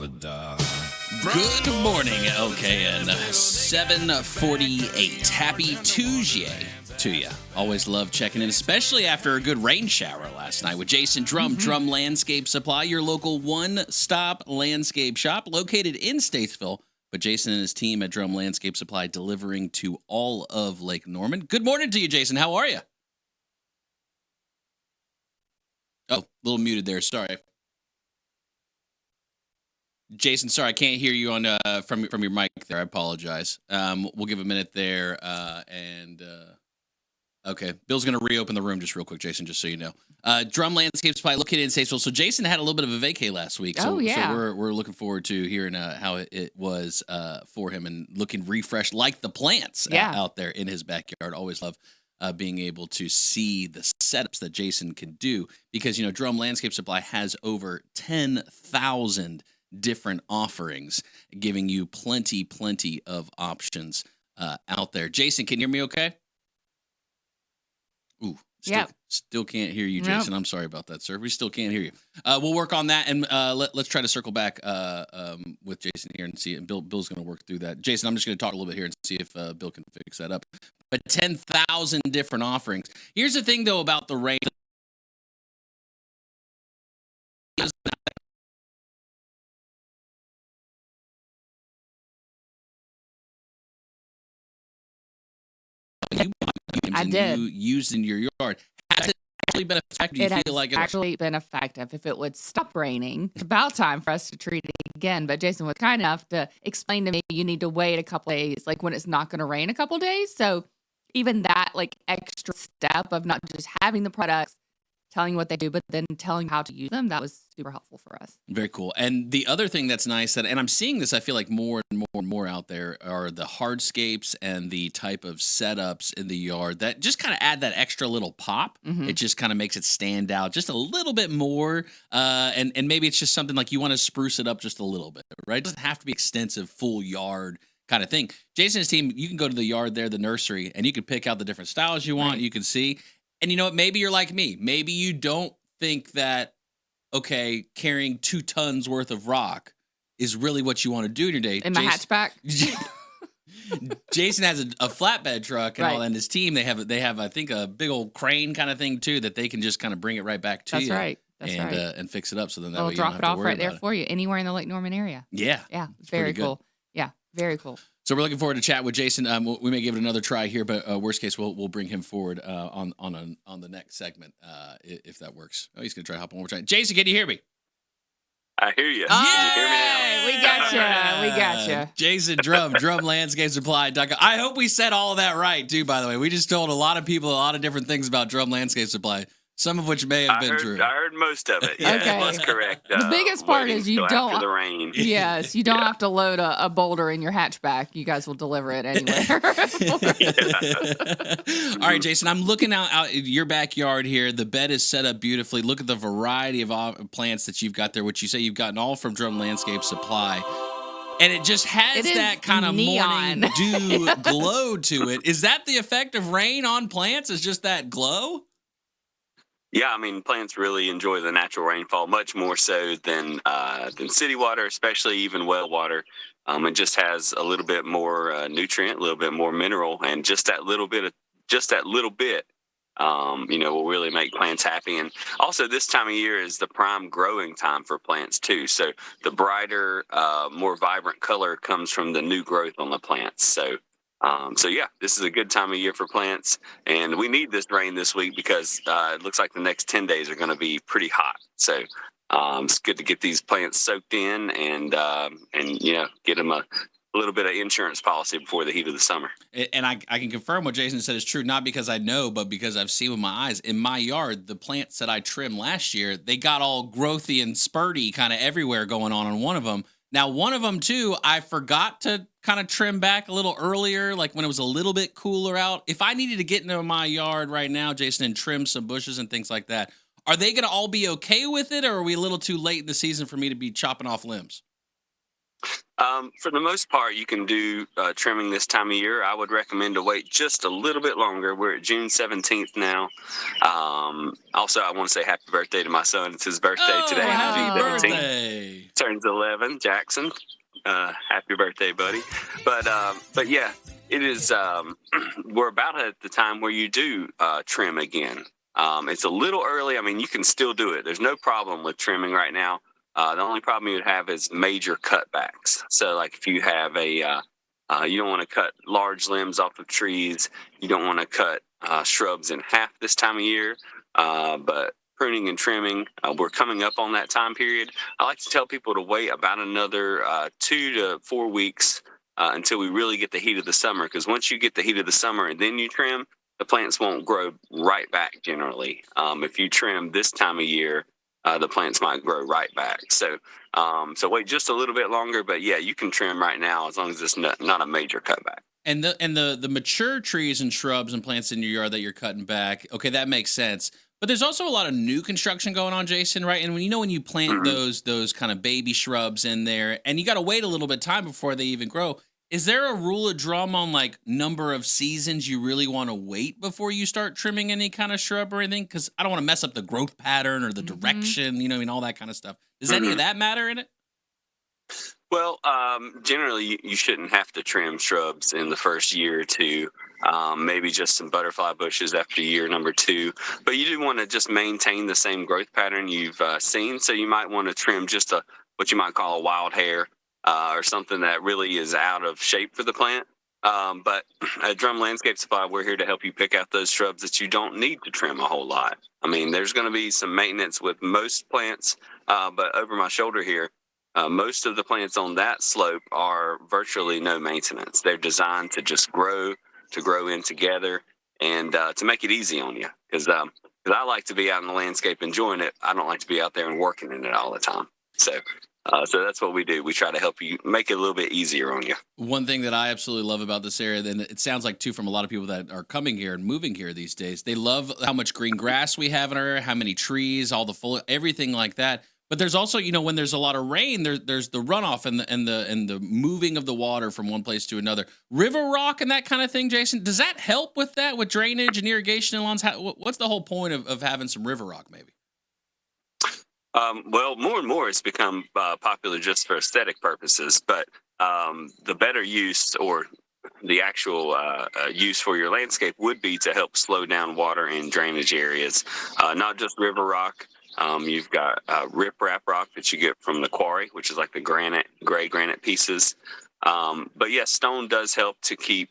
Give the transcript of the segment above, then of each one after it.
Good morning, LKN. 7:48. Happy Tuesday to you. Always love checking in, especially after a good rain shower last night with Jason Drum, Drum Landscape Supply, your local one-stop landscape shop located in Statesville. But Jason and his team at Drum Landscape Supply delivering to all of Lake Norman. Good morning to you, Jason. How are you? Oh, a little muted there. Sorry. Jason, sorry, I can't hear you on from your mic there. I apologize. We'll give a minute there, okay. Bill's going to reopen the room just real quick, Jason, just so you know. Drum Landscape Supply located in Statesville. So Jason had a little bit of a vacay last week. So, so we're looking forward to hearing how it was for him and looking refreshed like the plants out there in his backyard. Always love being able to see the setups that Jason can do because, Drum Landscape Supply has over 10,000 different offerings, giving you plenty of options out there. Jason, can you hear me okay? Ooh, still can't hear you, Jason. Nope. I'm sorry about that, sir. We still can't hear you. We'll work on that, and let's try to circle back with Jason here and see. And Bill's going to work through that. Jason, I'm just going to talk a little bit here and see if Bill can fix that up. But 10,000 different offerings. Here's the thing, though, about the rain. I did. You used in your yard. Has it actually been effective? It has actually been effective. If it would stop raining, it's about time for us to treat it again. But Jason was kind enough to explain to me you need to wait a couple days, like when it's not going to rain a couple days. So even that extra step of not just having the products, telling you what they do, but then telling you how to use them, that was super helpful for us. Very cool. And the other thing that's nice, and I'm seeing this, I feel like more and more out there, are the hardscapes and the type of setups in the yard that just kind of add that extra little pop. It just kind of makes it stand out just a little bit more. And maybe it's just something like you want to spruce it up just a little bit, right? It doesn't have to be extensive, full yard kind of thing. Jason's team, you can go to the yard there, the nursery, and you can pick out the different styles you want. Right. You can see. And you know what? Maybe you're like me. Maybe you don't think that, carrying 2 tons worth of rock is really what you want to do in your day. In my hatchback. Jason has a flatbed truck, and his team, they have I think a big old crane kind of thing too that they can just kind of bring it right back to you. That's right. And fix it up so then that they'll way you drop don't it have off to worry right there about for you anywhere in the Lake Norman area. Yeah, very cool. Yeah, very cool. So we're looking forward to chat with Jason. We may give it another try here, but worst case, we'll bring him forward on the next segment if that works. Oh, he's gonna try to hop on one more time. Jason, can you hear me? I hear you. Yeah, you hear me now? We got you. Jason Drum Landscape Supply.com. I hope we said all of that right too. By the way, we just told a lot of people a lot of different things about Drum Landscape Supply. Some of which may have been true. I heard most of it. Yeah, that's correct. The biggest part is you don't after the rain. Yes, you don't have to load a boulder in your hatchback. You guys will deliver it anywhere. All right, Jason, I'm looking out your backyard here. The bed is set up beautifully. Look at the variety of plants that you've got there, which you say you've gotten all from Drum Landscape Supply. And it just has that kind of morning dew glow to it. Is that the effect of rain on plants? Is just that glow? Yeah, I mean, plants really enjoy the natural rainfall much more so than city water, especially even well water. It just has a little bit more nutrient, a little bit more mineral, and just that little bit, will really make plants happy. And also, this time of year is the prime growing time for plants too. So the brighter, more vibrant color comes from the new growth on the plants. So this is a good time of year for plants, and we need this rain this week because it looks like the next 10 days are going to be pretty hot. So it's good to get these plants soaked in and get them a little bit of insurance policy before the heat of the summer. And I can confirm what Jason said is true, not because I know, but because I've seen with my eyes. In my yard, the plants that I trimmed last year, they got all growthy and spurty kind of everywhere going on one of them. Now, one of them, too, I forgot to kind of trim back a little earlier, like when it was a little bit cooler out. If I needed to get into my yard right now, Jason, and trim some bushes and things like that, are they going to all be okay with it, or are we a little too late in the season for me to be chopping off limbs? For the most part, you can do trimming this time of year. I would recommend to wait just a little bit longer. We're at June 17th now. Also, I want to say happy birthday to my son. It's his birthday today. Happy June 17th. birthday. Turns 11, Jackson. Happy birthday, buddy. But yeah, it is. We're about at the time where you do trim again. It's a little early. I mean, you can still do it. There's no problem with trimming right now. The only problem you would have is major cutbacks. So, like if you have you don't want to cut large limbs off of trees. You don't want to cut shrubs in half this time of year. But pruning and trimming, we're coming up on that time period. I like to tell people to wait about another 2 to 4 weeks until we really get the heat of the summer. Because once you get the heat of the summer and then you trim, the plants won't grow right back generally. If you trim this time of year, the plants might grow right back. So wait just a little bit longer, but yeah, you can trim right now as long as it's not a major cutback. And the mature trees and shrubs and plants in your yard that you're cutting back, okay, that makes sense. But there's also a lot of new construction going on, Jason, right? And when you plant those kind of baby shrubs in there, and you got to wait a little bit of time before they even grow. Is there a rule of drum on like number of seasons you really want to wait before you start trimming any kind of shrub or anything? Because I don't want to mess up the growth pattern or the direction, all that kind of stuff. Does any of that matter in it? Well, generally, you shouldn't have to trim shrubs in the first year or two. Maybe just some butterfly bushes after year number 2. But you do want to just maintain the same growth pattern you've seen. So you might want to trim just what you might call a wild hair or something that really is out of shape for the plant. But at Drum Landscape Supply, we're here to help you pick out those shrubs that you don't need to trim a whole lot. I mean, there's going to be some maintenance with most plants, but over my shoulder here, most of the plants on that slope are virtually no maintenance. They're designed to just grow in together and to make it easy on you. Because I like to be out in the landscape enjoying it. I don't like to be out there and working in it all the time. So that's what we do. We try to help you make it a little bit easier on you. One thing that I absolutely love about this area, and it sounds like too from a lot of people that are coming here and moving here these days, they love how much green grass we have in our area, how many trees, all the full, everything like that. But there's also, when there's a lot of rain, there's the runoff and the moving of the water from one place to another. River rock and that kind of thing, Jason, does that help with that, with drainage and irrigation and lawns? What's the whole point of having some river rock, maybe? Well, more and more it's become popular just for aesthetic purposes, but the better use or the actual use for your landscape would be to help slow down water in drainage areas, not just river rock. You've got riprap rock that you get from the quarry, which is like the gray granite pieces. But yes, stone does help to keep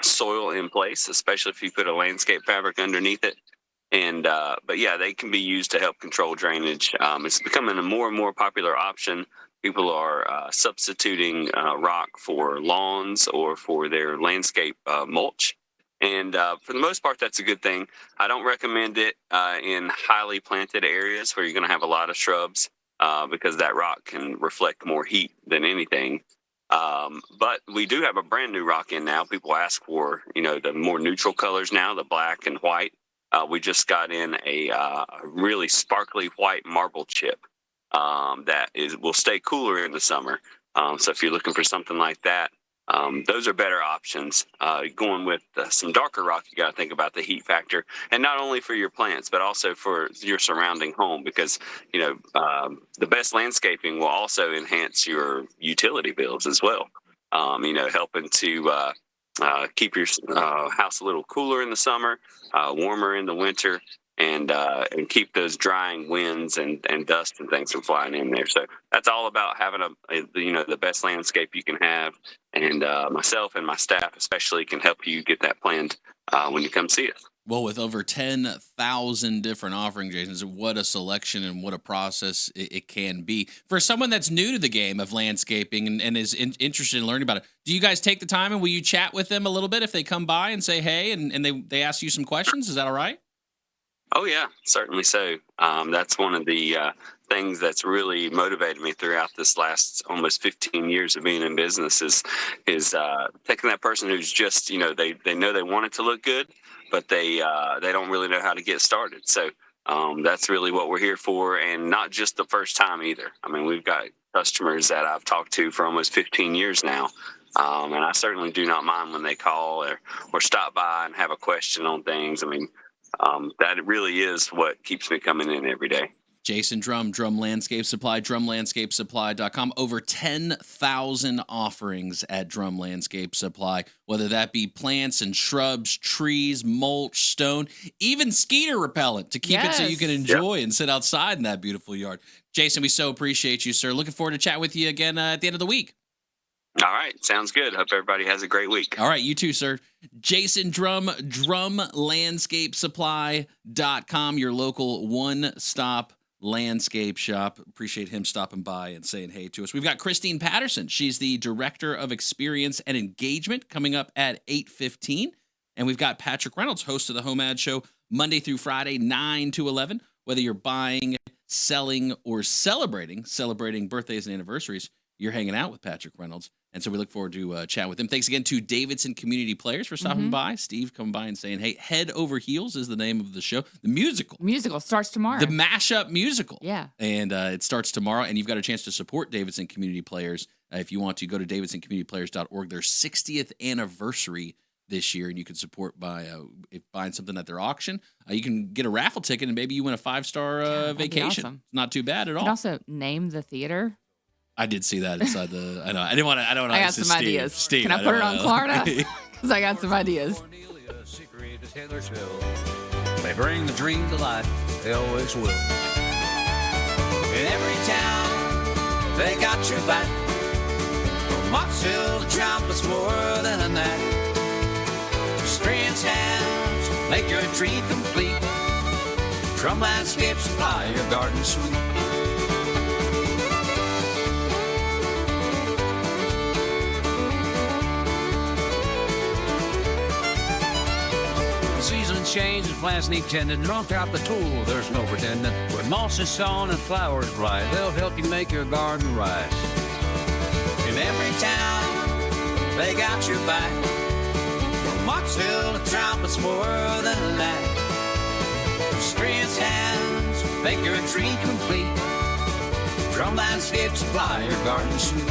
soil in place, especially if you put a landscape fabric underneath it. And but yeah, they can be used to help control drainage. It's becoming a more and more popular option. People are substituting rock for lawns or for their landscape mulch. And for the most part, that's a good thing. I don't recommend it in highly planted areas where you're going to have a lot of shrubs because that rock can reflect more heat than anything. But we do have a brand new rock in now. People ask for, the more neutral colors now, the black and white. We just got in a really sparkly white marble chip that will stay cooler in the summer. So if you're looking for something like that, those are better options. Going with some darker rock, you got to think about the heat factor, and not only for your plants, but also for your surrounding home, because the best landscaping will also enhance your utility bills as well. Helping to keep your house a little cooler in the summer, warmer in the winter, and keep those drying winds and dust and things from flying in there. So that's all about having the best landscape you can have. And myself and my staff especially can help you get that planned when you come see us. Well, with over 10,000 different offerings, Jason, what a selection and what a process it can be. For someone that's new to the game of landscaping and is interested in learning about it, do you guys take the time and will you chat with them a little bit if they come by and say, hey, and they ask you some questions? Is that all right? Oh, yeah, certainly so. That's one of the things that's really motivated me throughout this last almost 15 years of being in business is taking that person who's just, they know they want it to look good, but they don't really know how to get started. So that's really what we're here for, and not just the first time either. I mean, we've got customers that I've talked to for almost 15 years now. And I certainly do not mind when they call or stop by and have a question on things. I mean, that really is what keeps me coming in every day. Jason Drum, Drum Landscape Supply, drumlandscapesupply.com. Over 10,000 offerings at Drum Landscape Supply, whether that be plants and shrubs, trees, mulch, stone, even skeeter repellent to keep it so you can enjoy and sit outside in that beautiful yard. Jason, we so appreciate you, sir. Looking forward to chat with you again at the end of the week. All right. Sounds good. Hope everybody has a great week. All right. You too, sir. Jason Drum, drumlandscapesupply.com, your local one-stop landscape shop. Appreciate him stopping by and saying hey to us. We've got Christine Patterson. She's the Director of Experience and Engagement, coming up at 8:15. And we've got Patrick Reynolds, host of the Home Ad Show, Monday through Friday, 9 to 11. Whether you're buying, selling, or celebrating birthdays and anniversaries, you're hanging out with Patrick Reynolds. And so we look forward to chatting with him. Thanks again to Davidson Community Players for stopping by. Steve coming by and saying, hey, Head Over Heels is the name of the show. The musical. Musical starts tomorrow. The mashup musical. Yeah. And it starts tomorrow. And you've got a chance to support Davidson Community Players. If you want to, go to davidsoncommunityplayers.org. Their 60th anniversary this year, and you can support by buying something at their auction. You can get a raffle ticket, and maybe you win a 5-star vacation. Awesome. It's not too bad at all. You can also name the theater. I did see that inside the. I know. I didn't want to. I don't know. I got some ideas. Steve, can I put it on Klarna? Because I got some ideas. They bring the dream to life. They always will. In every town, they got your back. From Moxhill to Trumpets, more than that. Experience hands make your dream complete. Drum Landscape Supply, your garden suite. Season change and plants need tending. Don't out the tool, there's no pretending. When moss is sown and flowers blight, they'll help you make your garden rise. In every town, they got your back. From Moxhill to Trumpets, more than that. Experience hands make your dream complete. Drum Landscape Supply, your garden suite.